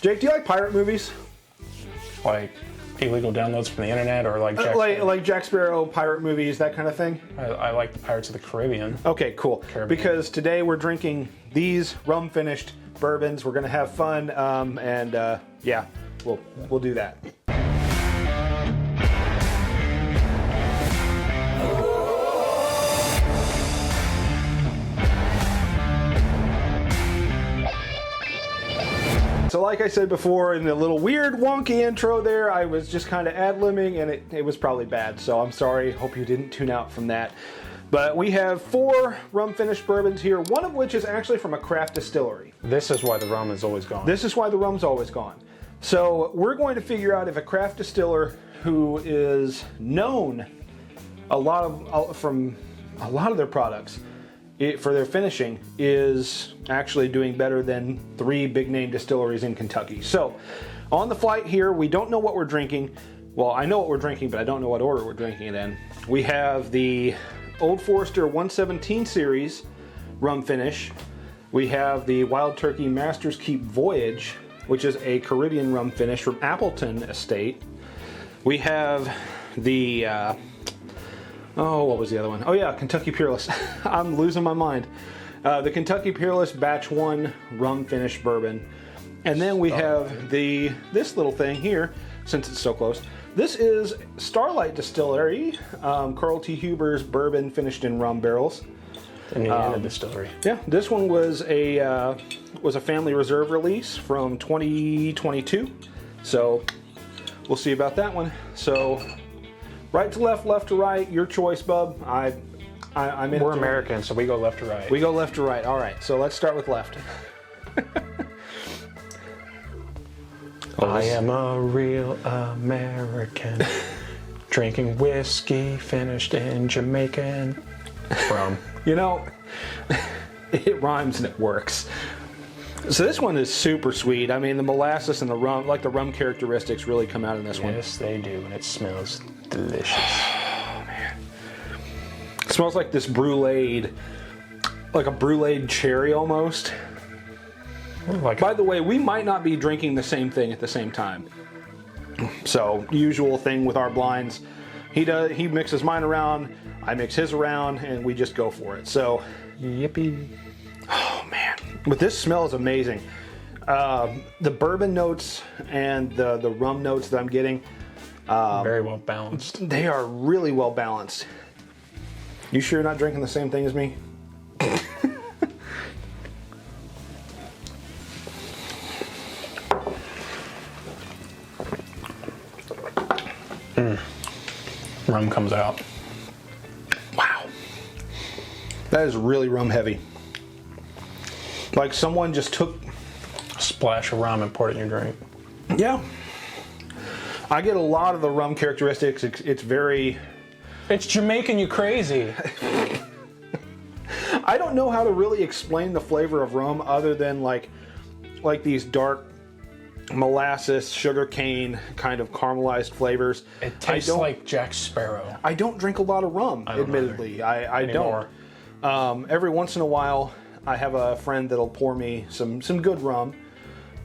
Jake, do you like pirate movies? Like illegal downloads from the internet, or like Jack like Jack Sparrow pirate movies, that kind of thing? I like the Pirates of the Caribbean. Okay, cool. Because today we're drinking these rum-finished bourbons. We're going to have fun, yeah, we'll do that. So like I said before in the little weird wonky intro there, I was just kind of ad-libbing and it was probably bad. So I'm sorry, hope you didn't tune out from that. But we have 4 rum-finished bourbons here, one of which is actually from a craft distillery. This is why the rum is always gone. This is why the rum's always gone. So we're going to figure out if a craft distiller who is known from a lot of their products for their finishing is actually doing better than 3 big name distilleries in Kentucky. So on the flight here, we don't know what we're drinking. Well, I know what we're drinking, but I don't know what order we're drinking it in. We have the Old Forester 117 series rum finish. We have the Wild Turkey Master's Keep Voyage, which is a Caribbean rum finish from Appleton Estate. We have the what was the other one? Oh yeah, Kentucky Peerless. I'm losing my mind. The Kentucky Peerless Batch 1 rum finish bourbon. And then we have this little thing here, since it's so close. This is Starlight Distillery, Carl T. Huber's bourbon finished in rum barrels. Indiana Distillery. Yeah, this one was a family reserve release from 2022. So we'll see about that one. So right to left, left to right, your choice, bub. I'm in. We're American, so we go left to right. We go left to right. All right, so let's start with left. I am a real American, drinking whiskey finished in Jamaican rum. You know, it rhymes and it works. So this one is super sweet. I mean, the molasses and the rum, like the rum characteristics, really come out in this one. Yes, they do, and it smells delicious. Oh man, it smells like this bruleed, like a bruleed cherry almost. By the way, we might not be drinking the same thing at the same time. So, usual thing with our blinds. He mixes mine around, I mix his around, and we just go for it. So, yippee. Oh man, but this smells amazing. The bourbon notes and the rum notes that I'm getting, very well balanced. They are really well balanced. You sure you're not drinking the same thing as me? Rum comes out. Wow. That is really rum heavy. Like someone just took a splash of rum and poured it in your drink. Yeah. I get a lot of the rum characteristics. It's very... It's Jamaican, you crazy. I don't know how to really explain the flavor of rum other than like these dark molasses, sugar cane kind of caramelized flavors. It tastes like Jack Sparrow. I don't drink a lot of rum, admittedly. I don't. Every once in a while, I have a friend that'll pour me some good rum,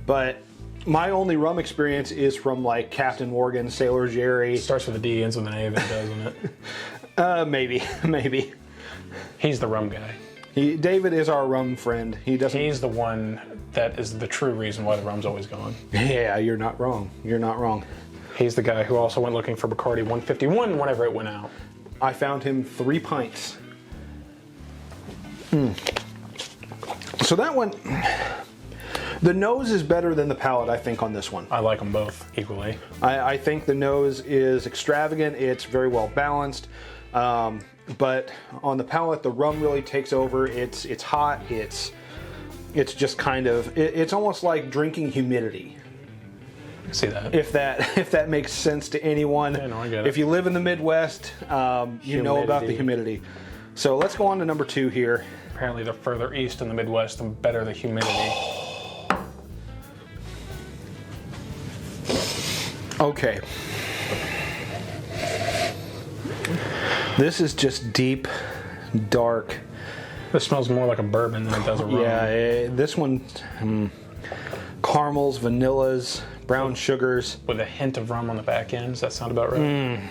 but my only rum experience is from like Captain Morgan, Sailor Jerry. It starts with a D, ends with an A, doesn't it? Maybe. He's the rum guy. David is our rum friend. He's the one that is the true reason why the rum's always gone. Yeah, you're not wrong. You're not wrong. He's the guy who also went looking for Bacardi 151 whenever it went out. I found him 3 pints. So that one, the nose is better than the palate, I think, on this one. I like them both equally. I think the nose is extravagant. It's very well balanced. But on the palate, the rum really takes over. It's hot. It's just kind of, it's almost like drinking humidity. I see that. If that makes sense to anyone. Yeah, no, I get it. If you live in the Midwest, you know about the humidity. So let's go on to number 2 here. Apparently the further east in the Midwest, the better the humidity. Okay. This is just deep, dark. This smells more like a bourbon than it does a rum. Yeah, this one, caramels, vanillas, brown sugars. With a hint of rum on the back end. Does that sound about right?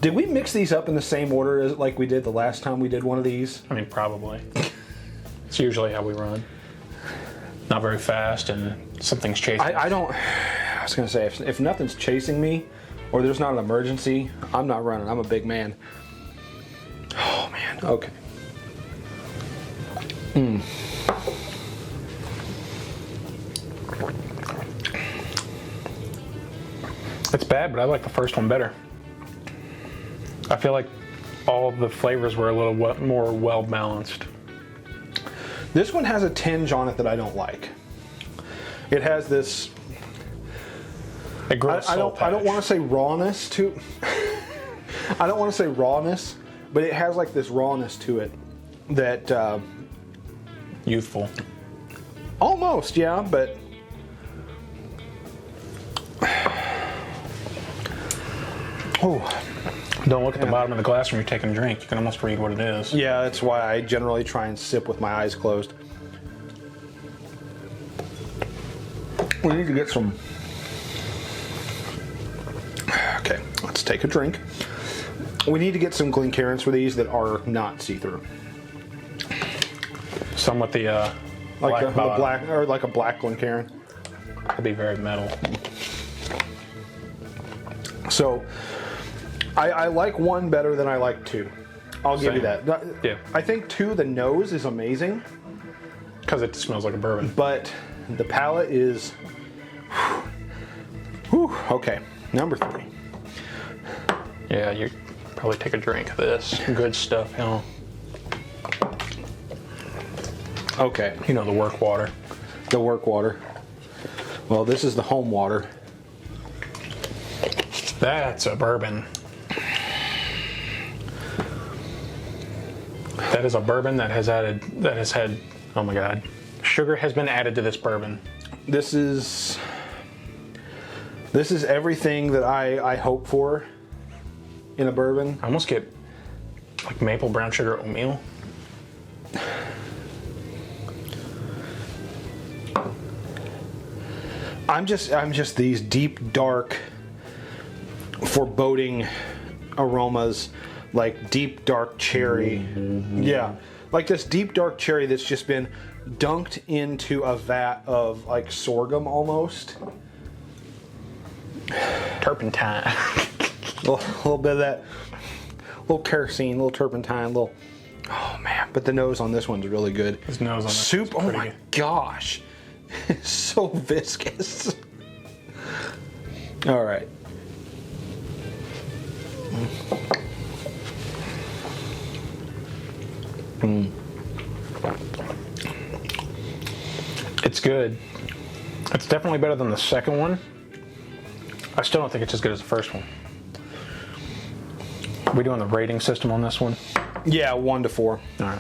Did we mix these up in the same order as like we did the last time we did one of these? I mean, probably. It's usually how we run. Not very fast, and something's chasing. I was gonna say if nothing's chasing me, or there's not an emergency, I'm not running. I'm a big man. Oh man. Okay. It's bad, but I like the first one better. I feel like all of the flavors were a little more well balanced. This one has a tinge on it that I don't like. It has this. I don't want to say rawness to. I don't want to say rawness, but it has like this rawness to it that. Youthful. Almost, yeah, but. Oh. Don't look at the bottom of the glass when you're taking a drink. You can almost read what it is. Yeah, that's why I generally try and sip with my eyes closed. We need to get some. Okay, let's take a drink. We need to get some Glencairns for these that are not see-through. Some with the Like black or like a black Glencairn. That'd be very metal. So, I like one better than I like two. I'll give you that. Yeah. I think two, the nose is amazing. Because it smells like a bourbon. But the palate is... Whew, okay, number 3. Yeah, you probably take a drink of this. Good stuff, you know. Okay. You know, the work water. The work water. Well, this is the home water. That's a bourbon. That is a bourbon that has had, oh my God, sugar has been added to this bourbon. This is everything that I hope for in a bourbon. I almost get like maple brown sugar oatmeal. I'm just these deep, dark, foreboding aromas, like deep, dark cherry. Mm-hmm. Yeah, like this deep, dark cherry that's just been dunked into a vat of like sorghum almost. Turpentine. a little bit of that, little kerosene, little turpentine, little. Oh man, but the nose on this one's really good. His nose on this soup. Oh my good. gosh, it's so viscous. All right. It's good. It's definitely better than the second one. I still don't think it's as good as the first one. Are we doing the rating system on this one? Yeah, 1 to 4. All right.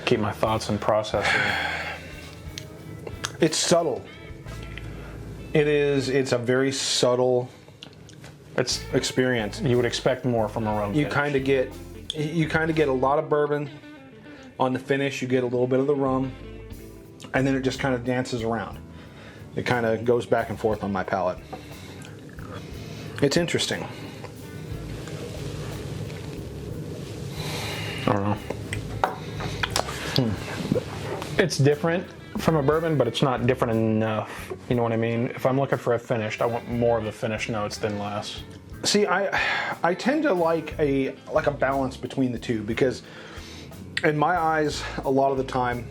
Keep my thoughts and processing. It's subtle. It's a very subtle experience. You would expect more from a rum You finish. kind of get a lot of bourbon on the finish. You get a little bit of the rum, and then it just kind of dances around. It kind of goes back and forth on my palate. It's interesting. I don't know. It's different from a bourbon, but it's not different enough. You know what I mean? If I'm looking for a finished, I want more of the finished notes than less. See, I tend to like a balance between the two, because in my eyes, a lot of the time,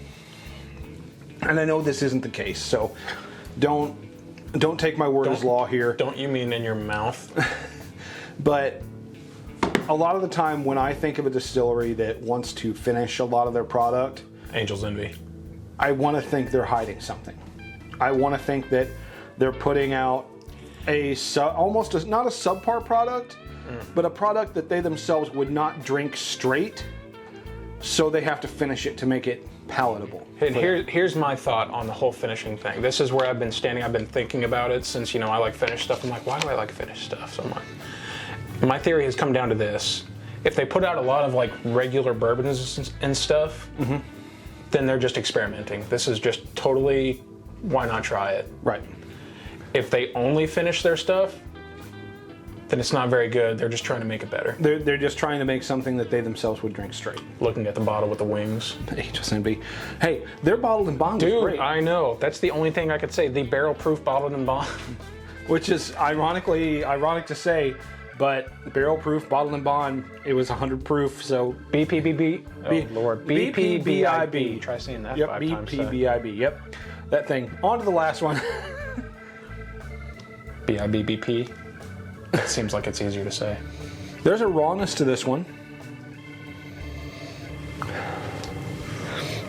and I know this isn't the case, so don't take my word as law here. Don't you mean in your mouth? But a lot of the time when I think of a distillery that wants to finish a lot of their product, Angel's Envy. I want to think they're hiding something. I want to think that they're putting out not a subpar product, but a product that they themselves would not drink straight, so they have to finish it to make it palatable. And here's my thought on the whole finishing thing. This is where I've been standing. I've been thinking about it since, I like finished stuff. I'm like, why do I like finished stuff so much? My theory has come down to this. If they put out a lot of like regular bourbons and stuff, then they're just experimenting. This is just totally, why not try it? Right. If they only finish their stuff, then it's not very good. They're just trying to make it better. They're just trying to make something that they themselves would drink straight. Looking at the bottle with the wings. HSNB. Hey, their bottled and bond is Dude, great. I know. That's the only thing I could say. The barrel-proof bottled and bond. Which is ironic to say, but barrel-proof bottled and bond, it was 100 proof, so... BPBB. Oh, Lord. BPBIB. Try saying that Yep, 5 times. BPBIB. Yep, that thing. On to the last one. BIBBP. It seems like it's easier to say. There's a rawness to this one,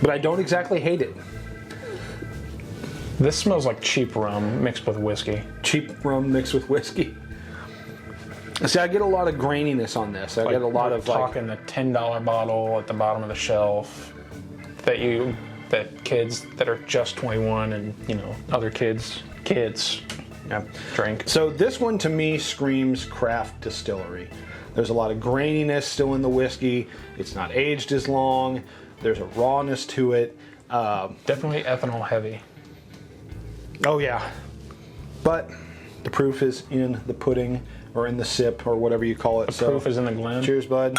but I don't exactly hate it. This smells like cheap rum mixed with whiskey. Cheap rum mixed with whiskey. See, I get a lot of graininess on this. I get a lot of talking the $10 bottle at the bottom of the shelf that kids that are just 21 and other kids drink. So this one to me screams craft distillery. There's a lot of graininess still in the whiskey. It's not aged as long. There's a rawness to it. Definitely ethanol heavy. Oh yeah, but the proof is in the pudding or in the sip or whatever you call it. The proof is in the glen. Cheers, bud.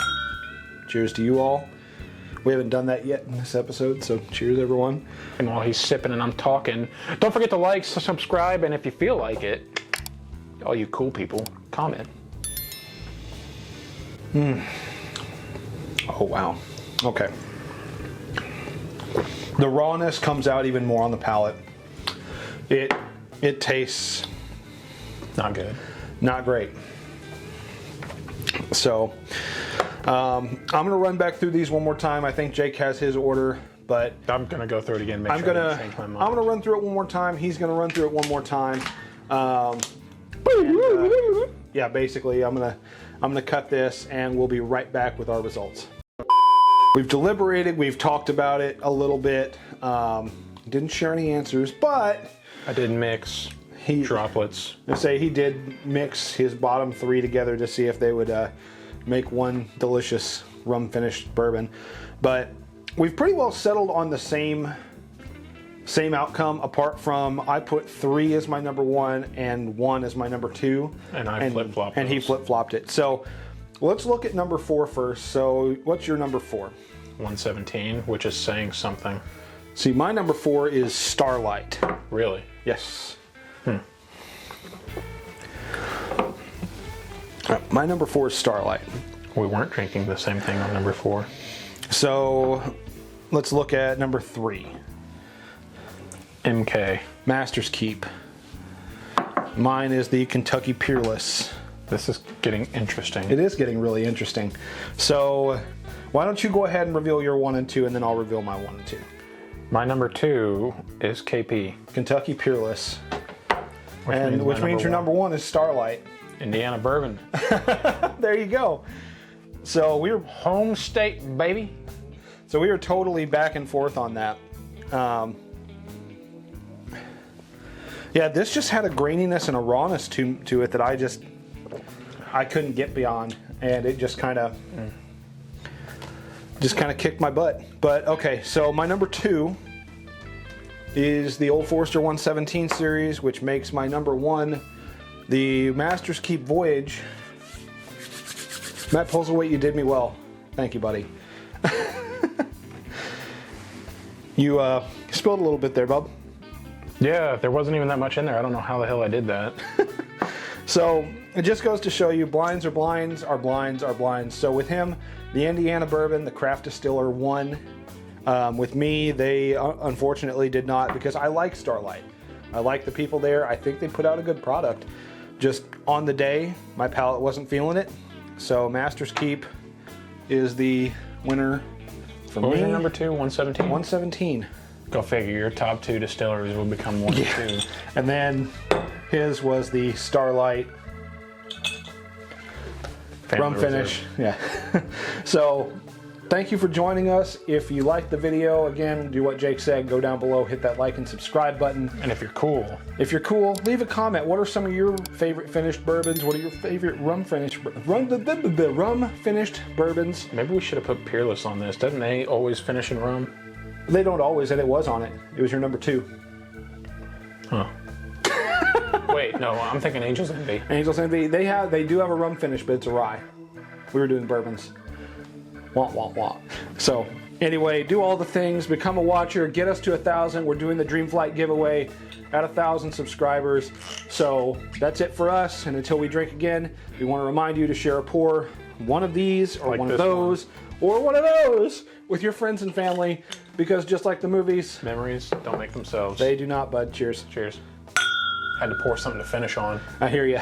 Cheers to you all. We haven't done that yet in this episode, so cheers, everyone. And while he's sipping and I'm talking, don't forget to like, subscribe, and if you feel like it, all you cool people, comment. Oh, wow. Okay. The rawness comes out even more on the palate. It tastes... Not good. Not great. So, I'm going to run back through these one more time. I think Jake has his order, but... I'm going to go through it again, I'm going to run through it one more time. He's going to run through it one more time. Yeah, basically, I'm gonna cut this, and we'll be right back with our results. We've deliberated. We've talked about it a little bit. Didn't share any answers, but I did mix droplets. I say he did mix his bottom three together to see if they would make one delicious rum-finished bourbon. But we've pretty well settled on the same outcome, apart from I put 3 as my number 1 and 1 as my number 2. And I flip-flopped And he flip-flopped it. So let's look at number 4 first. So what's your number 4? 117, which is saying something. See, my number 4 is Starlight. Really? Yes. My number 4 is Starlight. We weren't drinking the same thing on number 4. So let's look at number 3. MK. Master's Keep. Mine is the Kentucky Peerless. This is getting interesting. It is getting really interesting. So why don't you go ahead and reveal your 1 and 2, and then I'll reveal my 1 and 2. My number 2 is KP. Kentucky Peerless. Which means your number 1 is Starlight. Indiana Bourbon. There you go. So we were home state, baby. So we were totally back and forth on that. Yeah, this just had a graininess and a rawness to it that I couldn't get beyond, and it just kind of kicked my butt. But okay, so my number 2 is the Old Forester 117 series, which makes my number 1 the Master's Keep Voyage. Matt Puzzlewaite, you did me well. Thank you, buddy. You spilled a little bit there, bub. Yeah, there wasn't even that much in there. I don't know how the hell I did that. So it just goes to show you, blinds are blinds, are blinds are blinds. So with him, the Indiana Bourbon, the craft distiller, won. With me, they unfortunately did not, because I like Starlight. I like the people there. I think they put out a good product. Just on the day, my palate wasn't feeling it. So Master's Keep is the winner for me. What was your number 2? 117? 117. Go figure, your top 2 distilleries will become 1 and 2. And then his was the Starlight rum finish. Yeah. So thank you for joining us. If you liked the video, again, do what Jake said. Go down below, hit that like and subscribe button. And if you're cool, leave a comment. What are some of your favorite finished bourbons? What are your favorite rum finished bourbons? Maybe we should have put Peerless on this. Doesn't they always finish in rum? They don't always, and it was on it. It was your number 2. Huh. Wait, no, I'm thinking Angel's Envy. Angel's Envy. They do have a rum finish, but it's a rye. We were doing bourbons. Wah, wah, wah. So, anyway, do all the things. Become a watcher. Get us to 1,000. We're doing the Dreamflight giveaway at 1,000 subscribers. So, that's it for us. And until we drink again, we want to remind you to share a pour. One of these, or like one of those, or one of those with your friends and family. Because just like the movies, memories don't make themselves. They do not, bud. Cheers. Cheers. Had to pour something to finish on. I hear you.